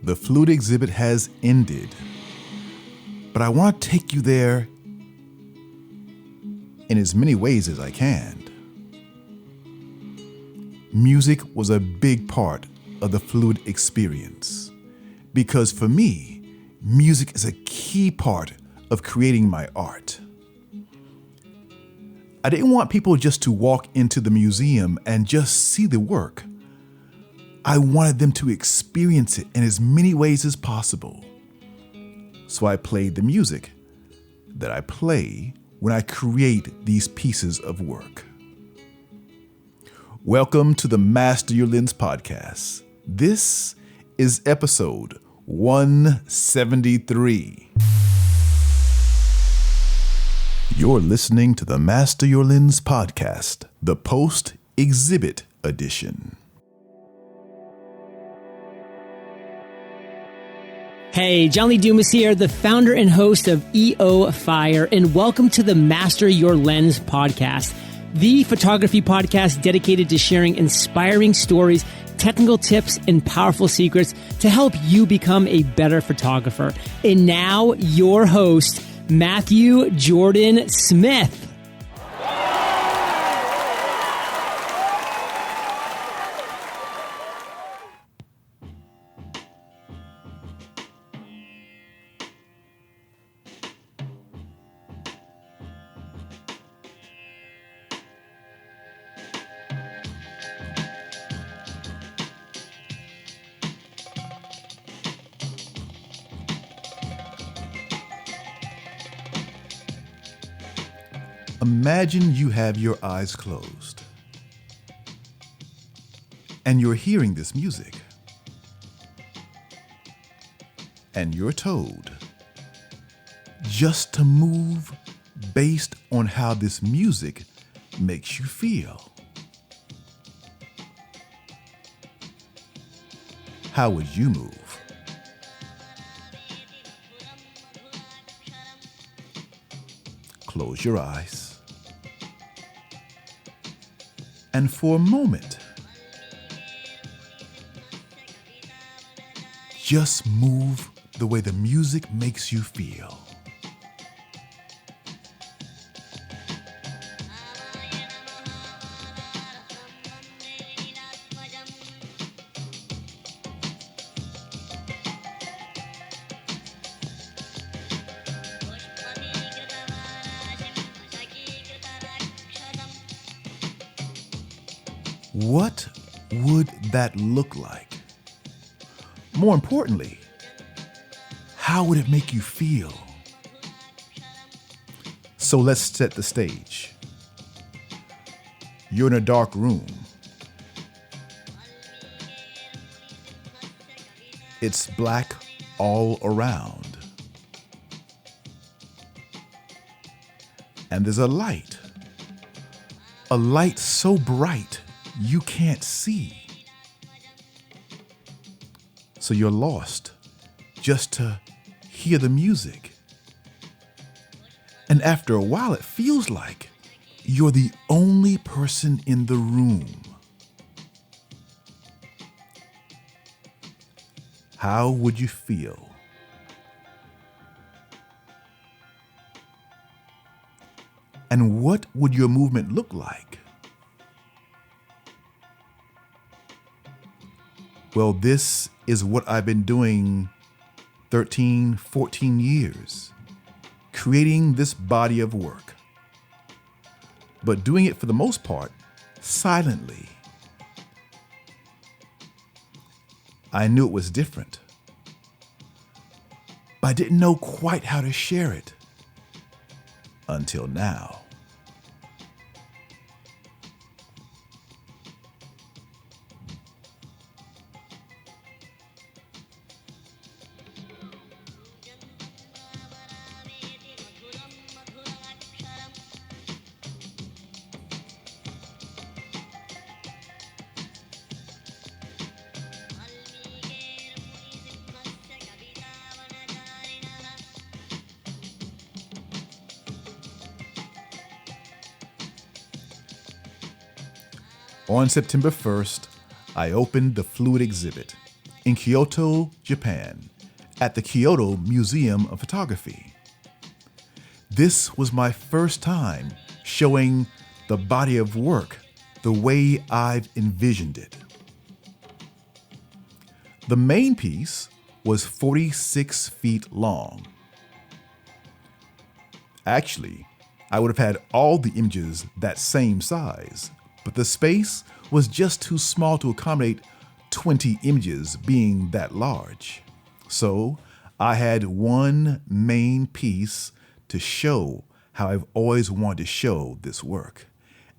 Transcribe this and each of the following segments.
The flute exhibit has ended, but I want to take you there in as many ways as I can. Music was a big part of the flute experience because for me, music is a key part of creating my art. I didn't want people just to walk into the museum and just see the work. I wanted them to experience it in as many ways as possible. So I played the music that I play when I create these pieces of work. Welcome to the Master Your Lens podcast. This is episode 173. You're listening to the Master Your Lens podcast, the post-exhibit edition. Hey, John Lee Dumas here, the founder and host of EO Fire, and welcome to the Master Your Lens podcast, the photography podcast dedicated to sharing inspiring stories, technical tips, and powerful secrets to help you become a better photographer. And now, your host, Matthew Jordan Smith. Imagine you have your eyes closed and you're hearing this music and you're told just to move based on how this music makes you feel. How would you move? Close your eyes. And for a moment, just move the way the music makes you feel. What would that look like? More importantly, how would it make you feel? So let's set the stage. You're in a dark room. It's black all around. And there's a light so bright you can't see. So you're lost just to hear the music. And after a while, it feels like you're the only person in the room. How would you feel? And what would your movement look like? Well, this is what I've been doing 13, 14 years, creating this body of work, but doing it for the most part silently. I knew it was different, but I didn't know quite how to share it until now. On September 1st, I opened the Fluid exhibit, in Kyoto, Japan, at the Kyoto Museum of Photography. This was my first time showing the body of work the way I've envisioned it. The main piece was 46 feet long. Actually, I would have had all the images that same size, but the space was just too small to accommodate 20 images being that large. So I had one main piece to show how I've always wanted to show this work.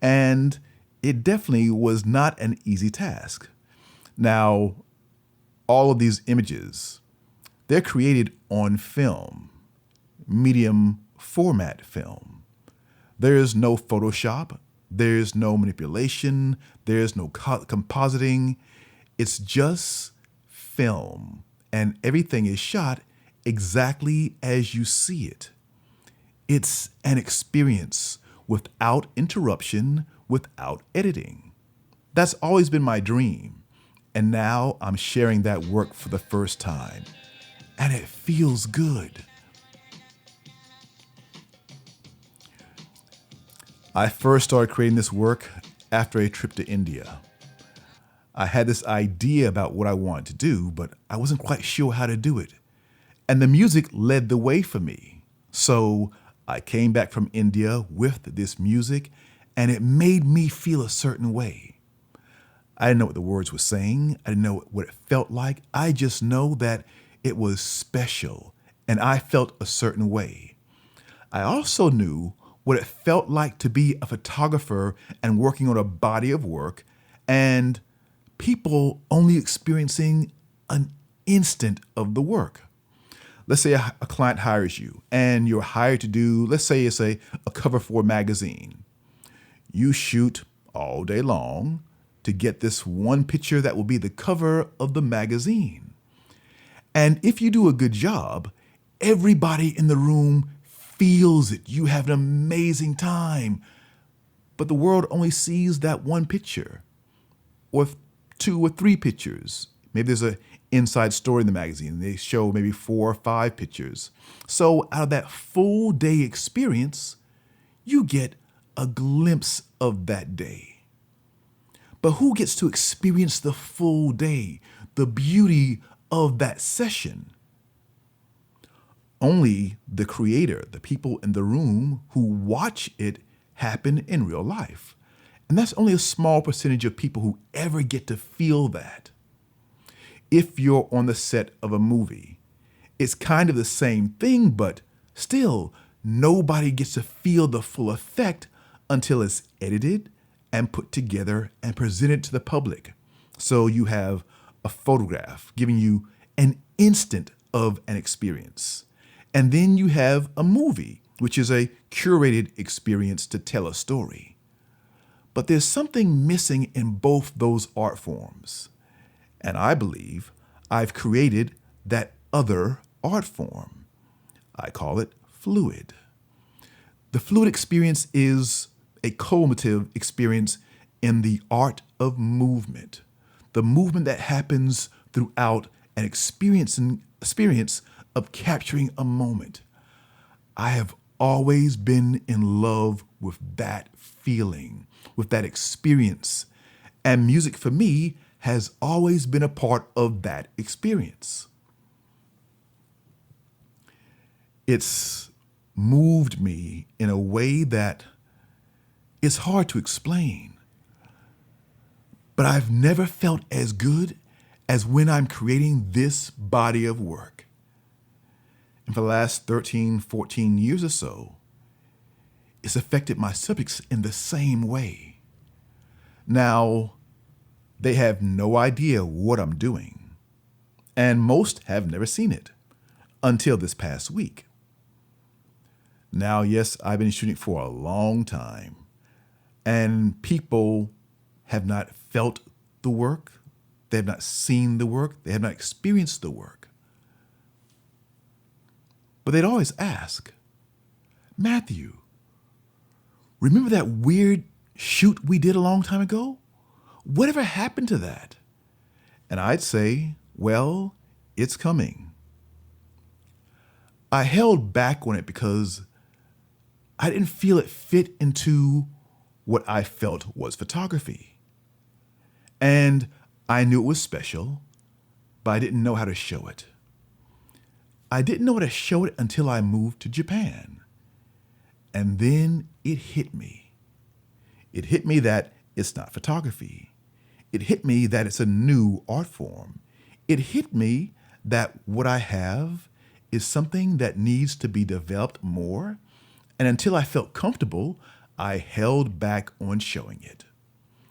And it definitely was not an easy task. Now, all of these images, they're created on film, medium format film. There's no Photoshop, there's no manipulation, there's no compositing. It's just film, and everything is shot exactly as you see it. It's an experience without interruption, without editing. That's always been my dream. And now I'm sharing that work for the first time. And it feels good. I first started creating this work after a trip to India. I had this idea about what I wanted to do, but I wasn't quite sure how to do it. And the music led the way for me. So I came back from India with this music, and it made me feel a certain way. I didn't know what the words were saying. I didn't know what it felt like. I just know that it was special, and I felt a certain way. I also knew what it felt like to be a photographer and working on a body of work, and people only experiencing an instant of the work. Let's say a client hires you, and you're hired to do, let's say it's a cover for a magazine. You shoot all day long to get this one picture that will be the cover of the magazine. And if you do a good job, everybody in the room feels it. You have an amazing time. But the world only sees that one picture, or 2 or 3 pictures. Maybe there's an inside story in the magazine. They show maybe 4 or 5 pictures. So out of that full day experience, you get a glimpse of that day. But who gets to experience the full day, the beauty of that session? Only the creator, the people in the room who watch it happen in real life. And that's only a small percentage of people who ever get to feel that. If you're on the set of a movie, it's kind of the same thing, but still, nobody gets to feel the full effect until it's edited and put together and presented to the public. So you have a photograph giving you an instant of an experience. And then you have a movie, which is a curated experience to tell a story. But there's something missing in both those art forms. And I believe I've created that other art form. I call it fluid. The fluid experience is a cumulative experience in the art of movement, the movement that happens throughout an experience of capturing a moment. I have always been in love with that feeling, with that experience, and music for me has always been a part of that experience. It's moved me in a way that it's hard to explain, but I've never felt as good as when I'm creating this body of work. And for the last 13, 14 years or so, it's affected my subjects in the same way. Now, they have no idea what I'm doing, and most have never seen it until this past week. Now, yes, I've been shooting for a long time, and people have not felt the work, they have not seen the work, they have not experienced the work. But they'd always ask, Matthew, remember that weird shoot we did a long time ago? Whatever happened to that? And I'd say, Well, it's coming. I held back on it because I didn't feel it fit into what I felt was photography. And I knew it was special, but I didn't know how to show it. I didn't know how to show it until I moved to Japan. And then it hit me. It hit me that it's not photography. It hit me that it's a new art form. It hit me that what I have is something that needs to be developed more. And until I felt comfortable, I held back on showing it.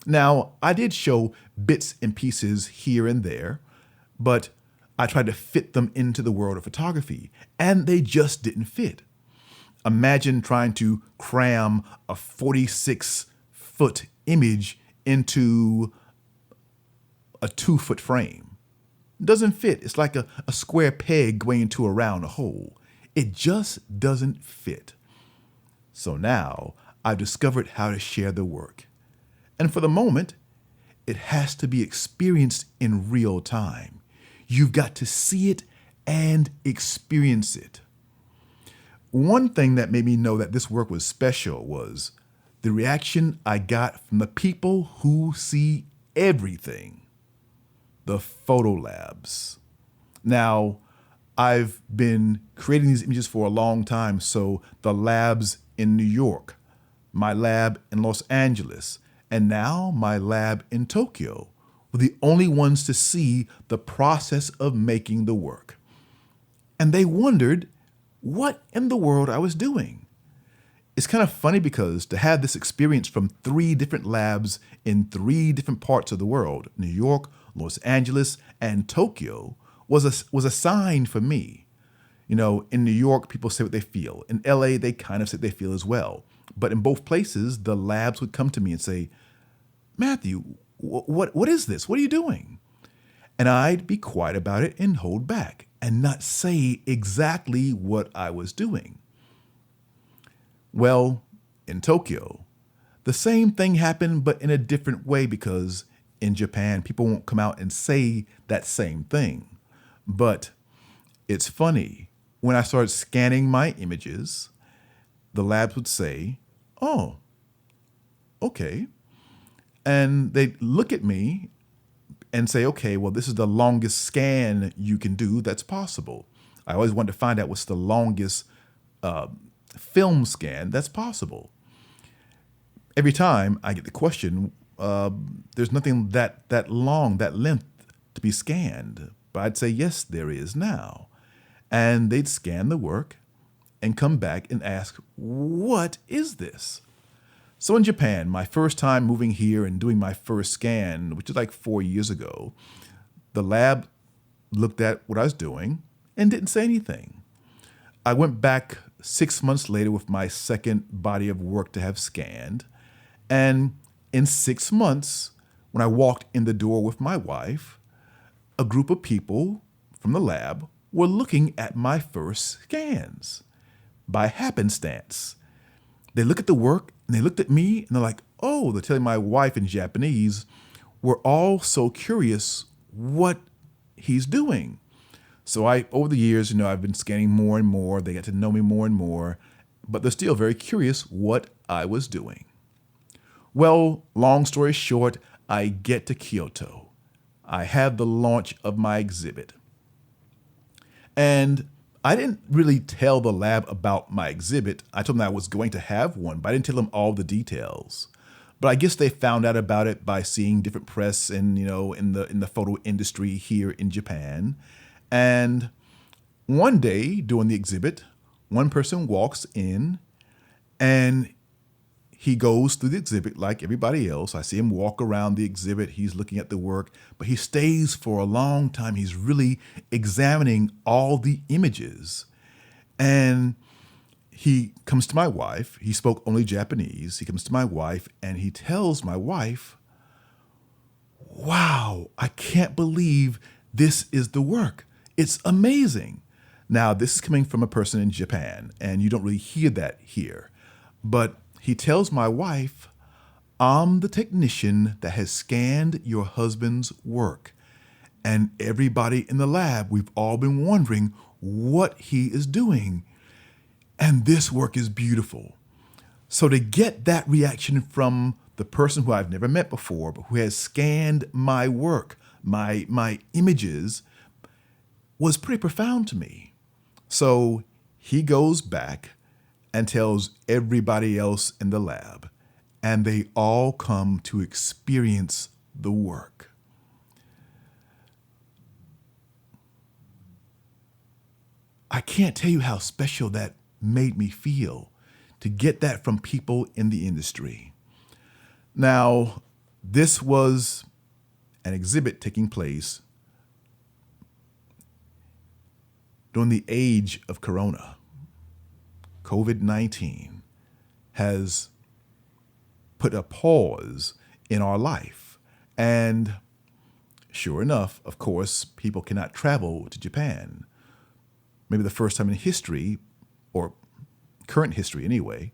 Now, I did show bits and pieces here and there, but I tried to fit them into the world of photography, and they just didn't fit. Imagine trying to cram a 46-foot image into a 2-foot frame. It doesn't fit. It's like a square peg going into a round hole. It just doesn't fit. So now I've discovered how to share the work. And for the moment, it has to be experienced in real time. You've got to see it and experience it. One thing that made me know that this work was special was the reaction I got from the people who see everything, the photo labs. Now, I've been creating these images for a long time, so the labs in New York, my lab in Los Angeles, and now my lab in Tokyo were the only ones to see the process of making the work. And they wondered what in the world I was doing. It's kind of funny because to have this experience from 3 different labs in 3 different parts of the world, New York, Los Angeles, and Tokyo, was a sign for me. You know, in New York, people say what they feel. In LA, they kind of say what they feel as well. But in both places, the labs would come to me and say, Matthew, what is this? What are you doing? And I'd be quiet about it and hold back and not say exactly what I was doing. Well, in Tokyo, the same thing happened, but in a different way, because in Japan, people won't come out and say that same thing. But it's funny, when I started scanning my images, the labs would say, oh, okay. And they'd look at me and say, okay, well, this is the longest scan you can do that's possible. I always wanted to find out what's the longest film scan that's possible. Every time I get the question, there's nothing that long, that length to be scanned. But I'd say, yes, there is now. And they'd scan the work and come back and ask, what is this? So in Japan, my first time moving here and doing my first scan, which is like 4 years ago, the lab looked at what I was doing and didn't say anything. I went back 6 months later with my second body of work to have scanned. And in 6 months, when I walked in the door with my wife, a group of people from the lab were looking at my first scans by happenstance. They look at the work and they looked at me and they're like, oh, they're telling my wife in Japanese, we're all so curious what he's doing. So over the years, I've been scanning more and more. They got to know me more and more, but they're still very curious what I was doing. Well, long story short, I get to Kyoto. I have the launch of my exhibit. And I didn't really tell the lab about my exhibit. I told them I was going to have one, but I didn't tell them all the details. But I guess they found out about it by seeing different press and, in the photo industry here in Japan. And one day during the exhibit, one person walks in and he goes through the exhibit like everybody else. I see him walk around the exhibit. He's looking at the work, but he stays for a long time. He's really examining all the images. And he comes to my wife. He spoke only Japanese. He comes to my wife and he tells my wife, wow, I can't believe this is the work. It's amazing. Now, this is coming from a person in Japan, and you don't really hear that here. But he tells my wife, I'm the technician that has scanned your husband's work. And everybody in the lab, we've all been wondering what he is doing. And this work is beautiful. So to get that reaction from the person who I've never met before, but who has scanned my work, my images, was pretty profound to me. So he goes back and tells everybody else in the lab, and they all come to experience the work. I can't tell you how special that made me feel to get that from people in the industry. Now, this was an exhibit taking place during the age of Corona. COVID-19 has put a pause in our life. And sure enough, of course, people cannot travel to Japan. Maybe the first time in history, or current history anyway,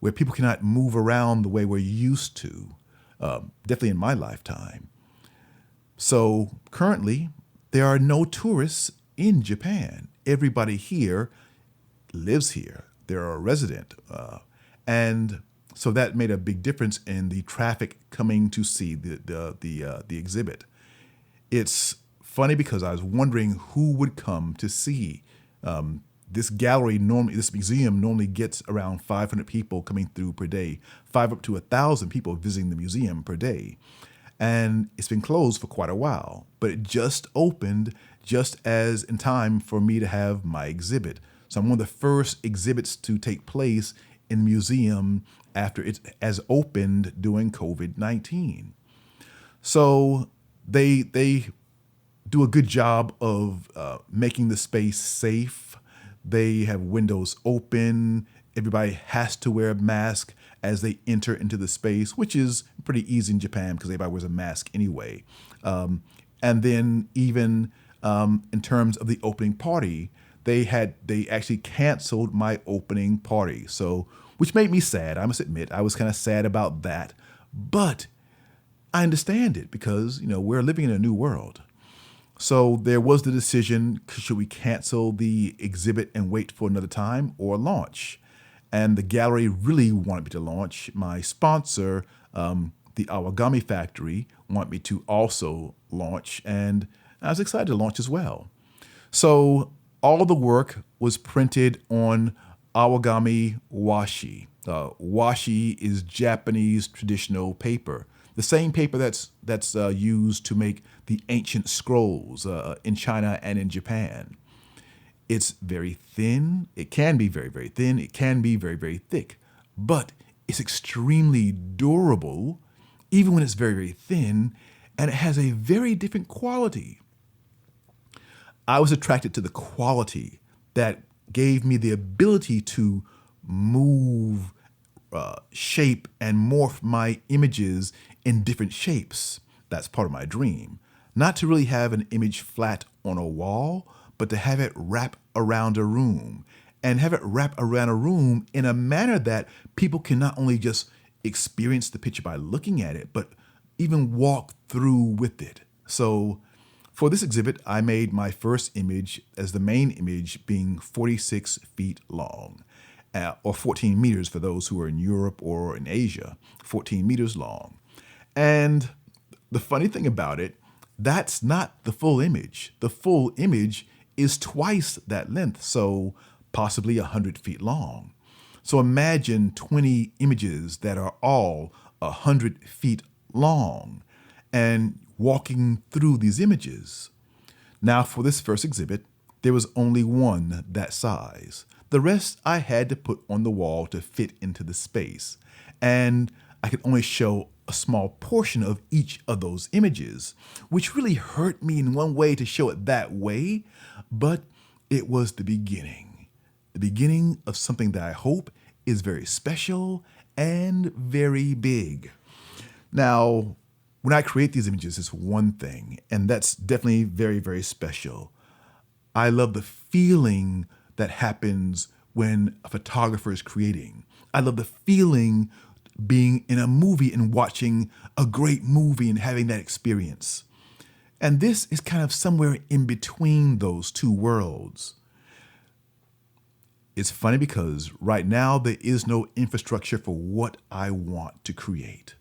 where people cannot move around the way we're used to, definitely in my lifetime. So currently, there are no tourists in Japan. Everybody here lives here. They're a resident. And so that made a big difference in the traffic coming to see the exhibit. It's funny because I was wondering who would come to see this gallery. Normally, this museum normally gets around 500 people coming through per day, 5 up to 1,000 people visiting the museum per day. And it's been closed for quite a while, but it just opened just as in time for me to have my exhibit. So I'm one of the first exhibits to take place in the museum after it has opened during COVID-19. So they do a good job of making the space safe. They have windows open. Everybody has to wear a mask as they enter into the space, which is pretty easy in Japan because everybody wears a mask anyway. And then even in terms of the opening party, they actually canceled my opening party. So, which made me sad. I must admit, I was kind of sad about that. But I understand it because, we're living in a new world. So there was the decision, should we cancel the exhibit and wait for another time or launch? And the gallery really wanted me to launch. My sponsor, the Awagami Factory, wanted me to also launch, and I was excited to launch as well. So all the work was printed on Awagami washi. Washi is Japanese traditional paper, the same paper that's used to make the ancient scrolls in China and in Japan. It's very thin. It can be very, very thin. It can be very, very thick, but it's extremely durable, even when it's very, very thin, and it has a very different quality. I was attracted to the quality that gave me the ability to move, shape, and morph my images in different shapes. That's part of my dream. Not to really have an image flat on a wall, but to have it wrap around a room, and have it wrap around a room in a manner that people can not only just experience the picture by looking at it, but even walk through with it. So for this exhibit, I made my first image as the main image being 46 feet long, or 14 meters for those who are in Europe or in Asia, 14 meters long. And the funny thing about it, that's not the full image. The full image is twice that length, so possibly 100 feet long. So imagine 20 images that are all 100 feet long and walking through these images. Now, for this first exhibit, there was only one that size. The rest I had to put on the wall to fit into the space, and I could only show a small portion of each of those images, which really hurt me in one way to show it that way, but it was the beginning of something that I hope is very special and very big. Now, when I create these images, it's one thing, and that's definitely very, very special. I love the feeling that happens when a photographer is creating. I love the feeling being in a movie and watching a great movie and having that experience. And this is kind of somewhere in between those two worlds. It's funny because right now there is no infrastructure for what I want to create,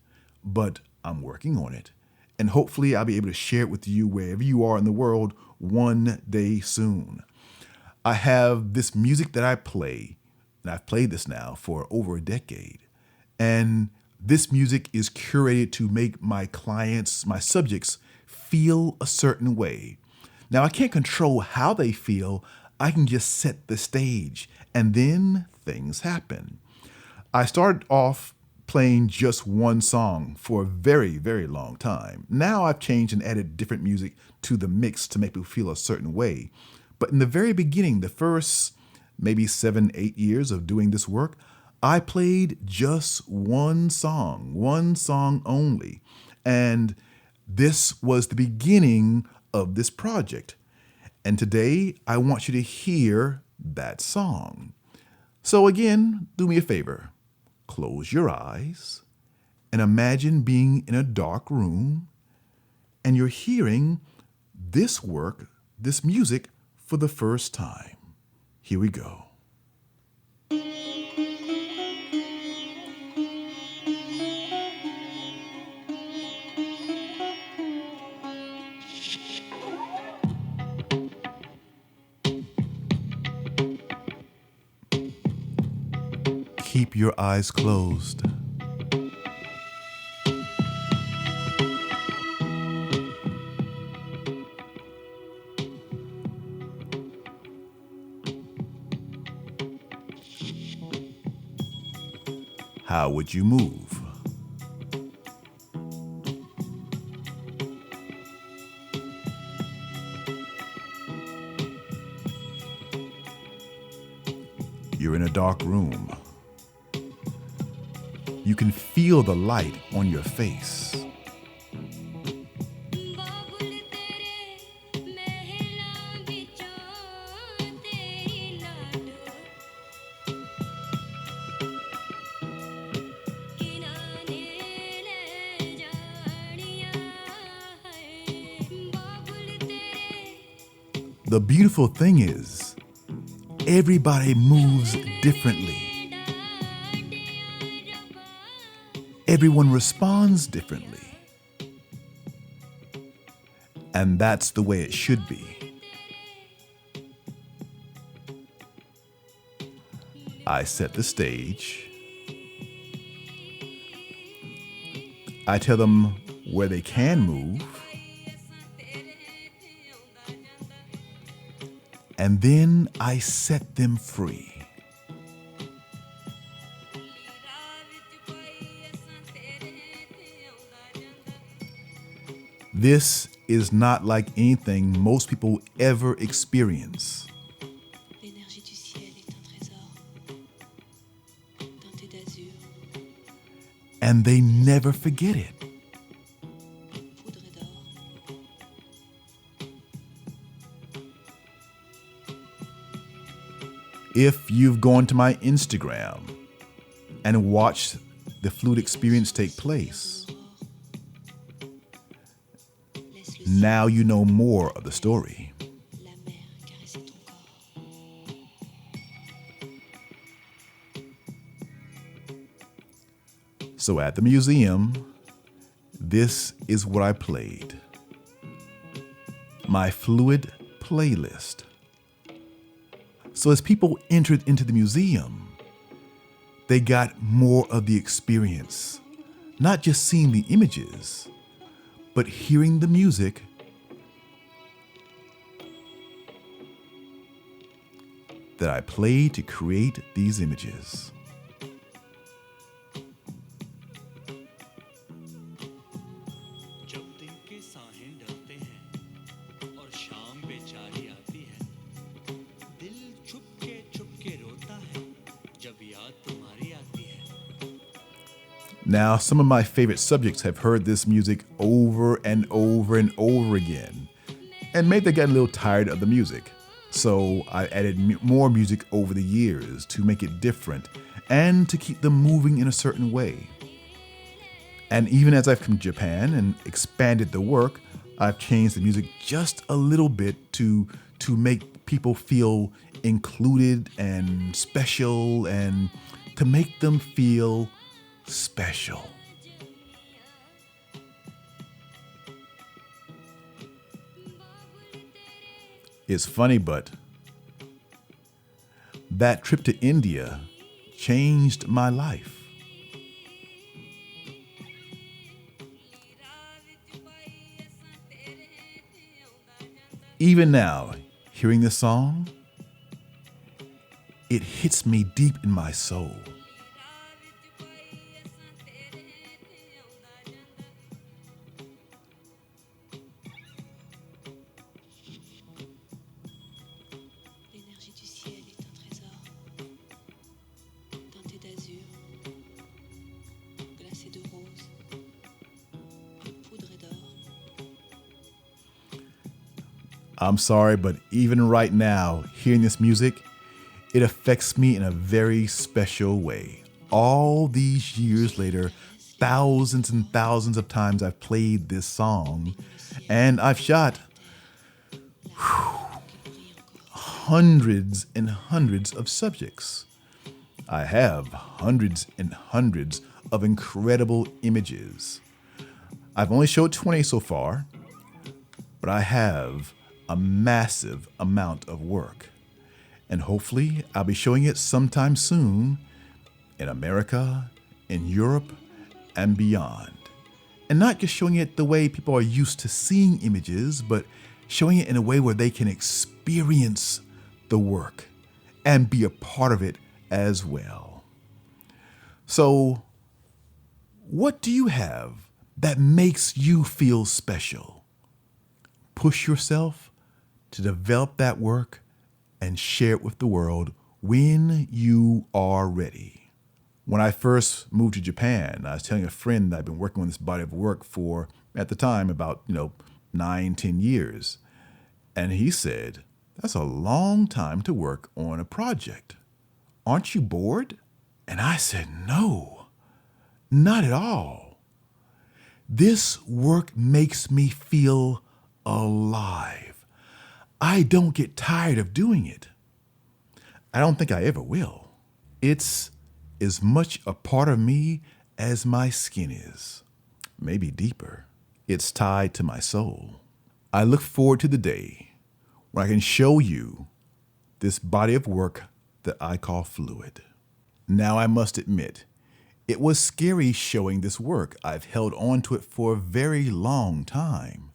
but I'm working on it. And hopefully I'll be able to share it with you wherever you are in the world one day soon. I have this music that I play, and I've played this now for over a decade. And this music is curated to make my clients, my subjects, feel a certain way. Now, I can't control how they feel. I can just set the stage, and then things happen. I started off playing just one song for a very, very long time. Now I've changed and added different music to the mix to make people feel a certain way. But in the very beginning, the first maybe 7, 8 years of doing this work, I played just one song only. And this was the beginning of this project. And today I want you to hear that song. So again, do me a favor. Close your eyes and imagine being in a dark room and you're hearing this work, this music for the first time. Here we go. Keep your eyes closed. How would you move? You're in a dark room. You can feel the light on your face. The beautiful thing is, everybody moves differently. Everyone responds differently. And that's the way it should be. I set the stage. I tell them where they can move. And then I set them free. This is not like anything most people ever experience. L'énergie du ciel est un trésor, teinté d'azur. And they never forget it. Poudre d'or. If you've gone to my Instagram and watched the flute experience take place, now you know more of the story. La mer caressait ton corps. So at the museum, this is what I played. My fluid playlist. So as people entered into the museum, they got more of the experience, not just seeing the images, but hearing the music that I played to create these images. जब दिन के साहे डरते हैं और शाम बेचारी आती है, दिल छुप के रोता है जब याद तुम्हारी आती है. Now, some of my favorite subjects have heard this music over and over and over again, and maybe they're getting a little tired of the music. So I added more music over the years to make it different and to keep them moving in a certain way. And even as I've come to Japan and expanded the work, I've changed the music just a little bit to make people feel included and special and to make them feel special. It's funny, but that trip to India changed my life. Even now, hearing this song, it hits me deep in my soul. L'énergie du ciel est un trésor, teinté d'azur, glacé de rose, poudré d'or. I'm sorry, but even right now, hearing this music, it affects me in a very special way. All these years later, thousands and thousands of times I've played this song, and I've shot hundreds and hundreds of subjects. I have hundreds and hundreds of incredible images. I've only showed 20 so far, but I have a massive amount of work. And hopefully I'll be showing it sometime soon in America, in Europe, and beyond. And not just showing it the way people are used to seeing images, but showing it in a way where they can experience the work and be a part of it as well. So, what do you have that makes you feel special? Push yourself to develop that work and share it with the world when you are ready. When I first moved to Japan, I was telling a friend that I've been working on this body of work for, at the time, about 9-10 years. And he said, "That's a long time to work on a project. Aren't you bored?" And I said, "No, not at all. This work makes me feel alive. I don't get tired of doing it. I don't think I ever will. It's as much a part of me as my skin is, maybe deeper. It's tied to my soul. I look forward to the day when I can show you this body of work that I call fluid." Now, I must admit, it was scary showing this work. I've held on to it for a very long time.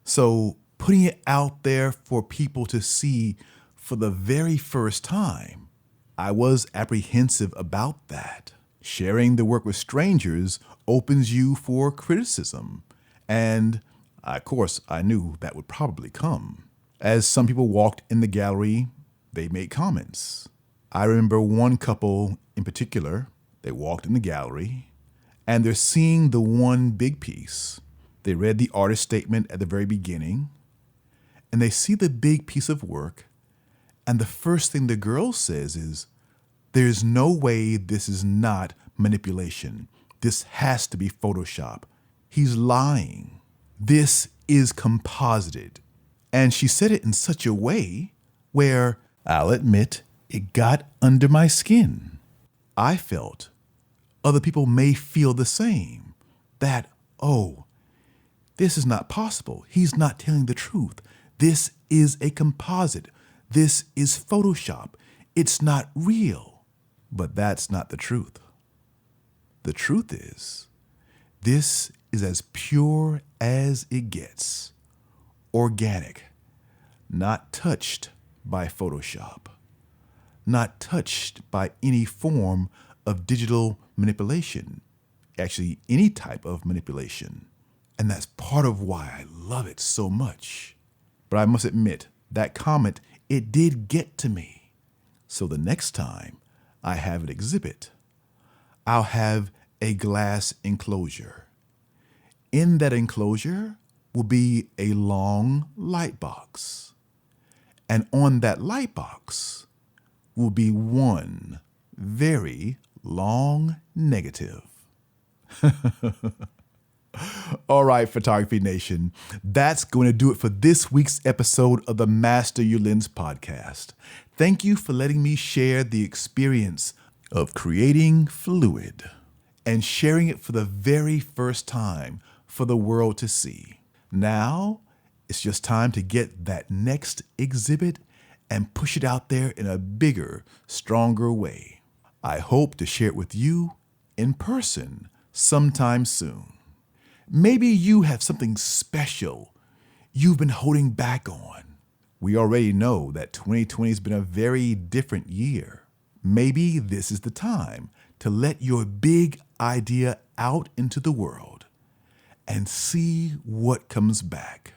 So putting it out there for people to see for the very first time, I was apprehensive about that. Sharing the work with strangers opens you for criticism. And, of course, I knew that would probably come. As some people walked in the gallery, they made comments. I remember one couple in particular, they walked in the gallery, and they're seeing the one big piece. They read the artist statement at the very beginning, and they see the big piece of work, and the first thing the girl says is, "There's no way this is not manipulation. This has to be Photoshop. He's lying. This is composited." And she said it in such a way where, I'll admit, it got under my skin. I felt other people may feel the same, that, oh, this is not possible. He's not telling the truth. This is a composite. This is Photoshop. It's not real. But that's not the truth. The truth is, this is as pure as it gets. Organic. Not touched by Photoshop. Not touched by any form of digital manipulation. Actually, any type of manipulation. And that's part of why I love it so much. But I must admit, that comment, it did get to me. So the next time I have an exhibit, I'll have a glass enclosure. In that enclosure will be a long light box. And on that light box will be one very long negative. All right, Photography Nation, that's going to do it for this week's episode of the Master Your Lens podcast. Thank you for letting me share the experience of creating fluid and sharing it for the very first time for the world to see. Now, it's just time to get that next exhibit and push it out there in a bigger, stronger way. I hope to share it with you in person sometime soon. Maybe you have something special you've been holding back on. We already know that 2020 has been a very different year. Maybe this is the time to let your big idea out into the world and see what comes back.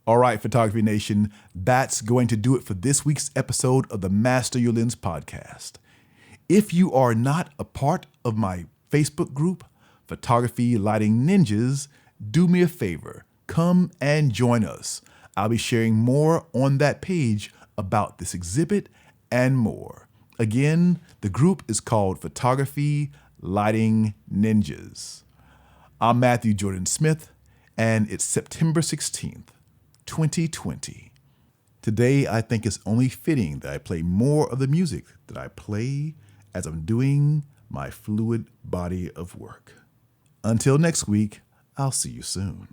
All right, Photography Nation, that's going to do it for this week's episode of the Master Your Lens podcast. If you are not a part of my Facebook group, Photography Lighting Ninjas, do me a favor, come and join us. I'll be sharing more on that page about this exhibit and more. Again, the group is called Photography Lighting Ninjas. I'm Matthew Jordan Smith, and it's September 16th, 2020. Today, I think it's only fitting that I play more of the music that I play as I'm doing my fluid body of work. Until next week, I'll see you soon.